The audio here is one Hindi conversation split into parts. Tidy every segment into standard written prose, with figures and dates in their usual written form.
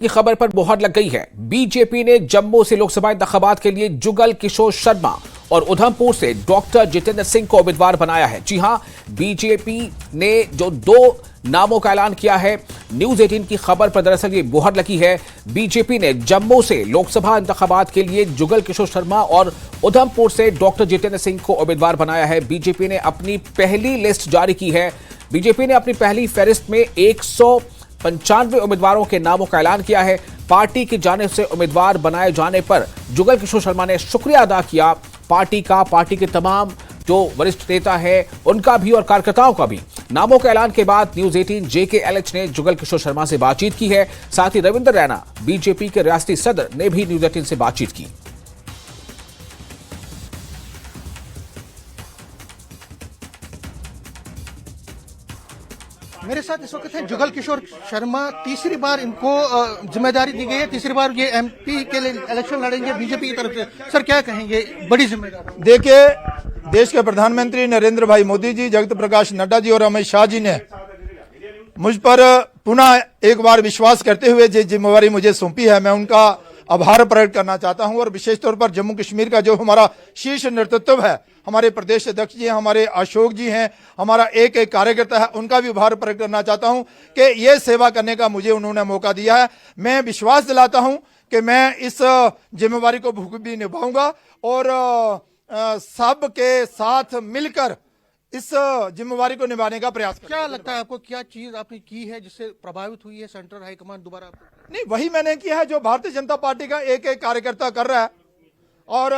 की खबर पर मुहर लग गई है। बीजेपी ने जम्मू से लोकसभा इंतखाबात के लिए जुगल किशोर शर्मा और उधमपुर से डॉक्टर जितेंद्र सिंह को उम्मीदवार बनाया है। जी हां, बीजेपी ने जो दो नामों का ऐलान किया है, न्यूज 18 की खबर पर दरअसल ये मुहर लगी है। बीजेपी ने जम्मू से लोकसभा इंतखाबात के लिए जुगल किशोर शर्मा और उधमपुर से डॉक्टर जितेंद्र सिंह को उम्मीदवार बनाया है। बीजेपी ने अपनी पहली लिस्ट जारी की है। बीजेपी ने अपनी पहली फहरिस्त में 195 उम्मीदवारों के नामों का ऐलान किया है। पार्टी की जानिब से उम्मीदवार बनाए जाने पर जुगल किशोर शर्मा ने शुक्रिया अदा किया पार्टी का, पार्टी के तमाम जो वरिष्ठ नेता है उनका भी और कार्यकर्ताओं का भी। नामों के ऐलान के बाद न्यूज 18 JKLH ने जुगल किशोर शर्मा से बातचीत की है। साथ ही रविंद्र रैना बीजेपी के रियासती सदर ने भी न्यूज 18 से बातचीत की। मेरे साथ इस वक्त है जुगल किशोर शर्मा। तीसरी बार इनको जिम्मेदारी दी गई है, तीसरी बार ये MP के लिए इलेक्शन लड़ेंगे बीजेपी की तरफ से। सर क्या कहेंगे, बड़ी जिम्मेदारी। देखिए, देश के प्रधानमंत्री नरेंद्र भाई मोदी जी, जगत प्रकाश नड्डा जी और अमित शाह जी ने मुझ पर पुनः एक बार विश्वास करते हुए जो जिम्मेवारी मुझे सौंपी है, मैं उनका आभार प्रकट करना चाहता हूं। और विशेष तौर पर जम्मू कश्मीर का जो हमारा शीर्ष नेतृत्व है, हमारे प्रदेश अध्यक्ष जी हैं, हमारे अशोक जी हैं, हमारा एक एक कार्यकर्ता है, उनका भी आभार प्रकट करना चाहता हूं कि ये सेवा करने का मुझे उन्होंने मौका दिया है। मैं विश्वास दिलाता हूं कि मैं इस जिम्मेवारी को बखूबी निभाऊंगा और सबके साथ मिलकर इस जिम्मेवारी को निभाने का प्रयास करेंगे। क्या लगता है आपको, क्या चीज आपने की है जिससे प्रभावित हुई है सेंट्रल हाईकमान दोबारा आपको? नहीं, वही मैंने किया है जो भारतीय जनता पार्टी का एक एक कार्यकर्ता कर रहा है, और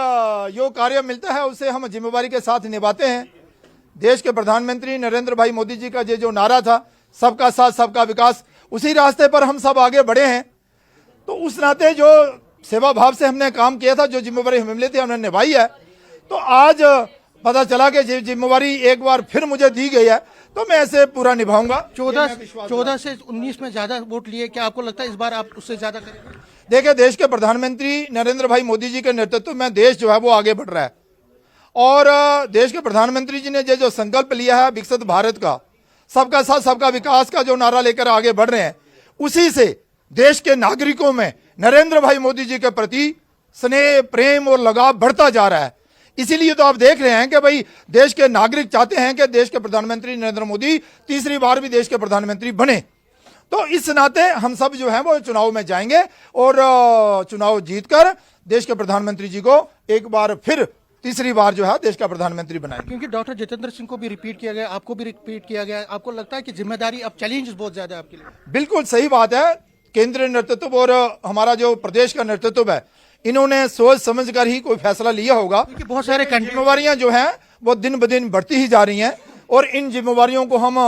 जो कार्य मिलता है उसे हम जिम्मेवारी के साथ निभाते हैं। देश के प्रधानमंत्री नरेंद्र भाई मोदी जी का जो नारा था, सबका साथ सबका विकास, उसी रास्ते पर हम सब आगे बढ़े हैं। तो उस नाते जो सेवा भाव से हमने काम किया था, जो जिम्मेवारी हमें मिली थी, हमने निभाई है। तो आज पता चला कि जिम्मेवारी एक बार फिर मुझे दी गई है, तो मैं ऐसे पूरा निभाऊंगा। 14 से 19 में ज्यादा वोट लिए, क्या आपको लगता है इस बार आप उससे ज्यादा करेंगे? देखिए, देश के प्रधानमंत्री नरेंद्र भाई मोदी जी के नेतृत्व में देश जो है वो आगे बढ़ रहा है, और देश के प्रधानमंत्री जी ने जो संकल्प लिया है विकसित भारत का, सबका साथ सबका विकास का जो नारा लेकर आगे बढ़ रहे हैं, उसी से देश के नागरिकों में नरेंद्र भाई मोदी जी के प्रति स्नेह, प्रेम और लगाव बढ़ता जा रहा है। इसीलिए तो आप देख रहे हैं कि भाई देश के नागरिक चाहते हैं कि देश के प्रधानमंत्री नरेंद्र मोदी तीसरी बार भी देश के प्रधानमंत्री बने। तो इस नाते हम सब जो है वो चुनाव में जाएंगे और चुनाव जीतकर देश के प्रधानमंत्री जी को एक बार फिर तीसरी बार जो है देश का प्रधानमंत्री बनाएंगे। क्योंकि डॉक्टर जितेंद्र सिंह को भी रिपीट किया गया, आपको भी रिपीट किया गया, आपको लगता है कि जिम्मेदारी अब चैलेंज बहुत ज्यादा है आपके लिए? बिल्कुल सही बात है। केंद्रीय नेतृत्व और हमारा जो प्रदेश का नेतृत्व है, इन्होंने सोच समझ कर ही कोई फैसला लिया होगा। क्योंकि बहुत सारे जिम्मेवारियां जो हैं वो दिन ब दिन बढ़ती ही जा रही हैं, और इन जिम्मेवारियों को हम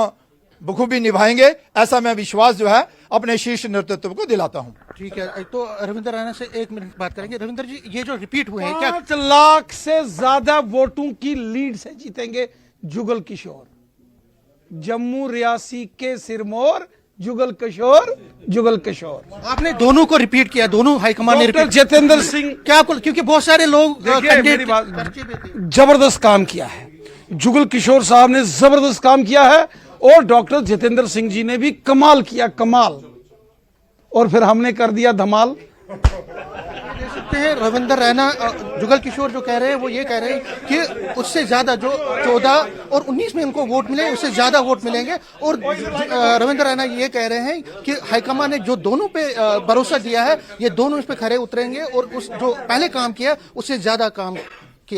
बखूबी निभाएंगे, ऐसा मैं विश्वास जो है अपने शीर्ष नेतृत्व को दिलाता हूं। ठीक है, तो रविंद्र रैना से 1 मिनट बात करेंगे। रविंद्र जी, ये जो रिपीट हुए हैं, क्या 5 लाख से ज्यादा वोटों की लीड से जीतेंगे जुगल किशोर? जम्मू रियासी के सिरमौर जुगल किशोर। आपने दोनों को रिपीट किया, दोनों हाईकमान ने रिपीट। जितेंद्र सिंह, क्या आपको, क्योंकि बहुत सारे लोग मेरी बात, जबरदस्त काम किया है जुगल किशोर साहब ने, जबरदस्त काम किया है, और डॉक्टर जितेंद्र सिंह जी ने भी कमाल किया, कमाल, और फिर हमने कर दिया धमाल। देख सकते हैं रविंद्र रैना, जुगल किशोर जो कह रहे हैं वो ये कह रहे हैं कि उससे ज्यादा जो 14 और 19 में उनको वोट मिले, उससे ज्यादा वोट मिलेंगे। और रविंद्र रैना ये कह रहे हैं कि हाईकमान ने जो दोनों पे भरोसा दिया है, ये दोनों इस पे खरे उतरेंगे और उस जो पहले काम किया उससे ज्यादा काम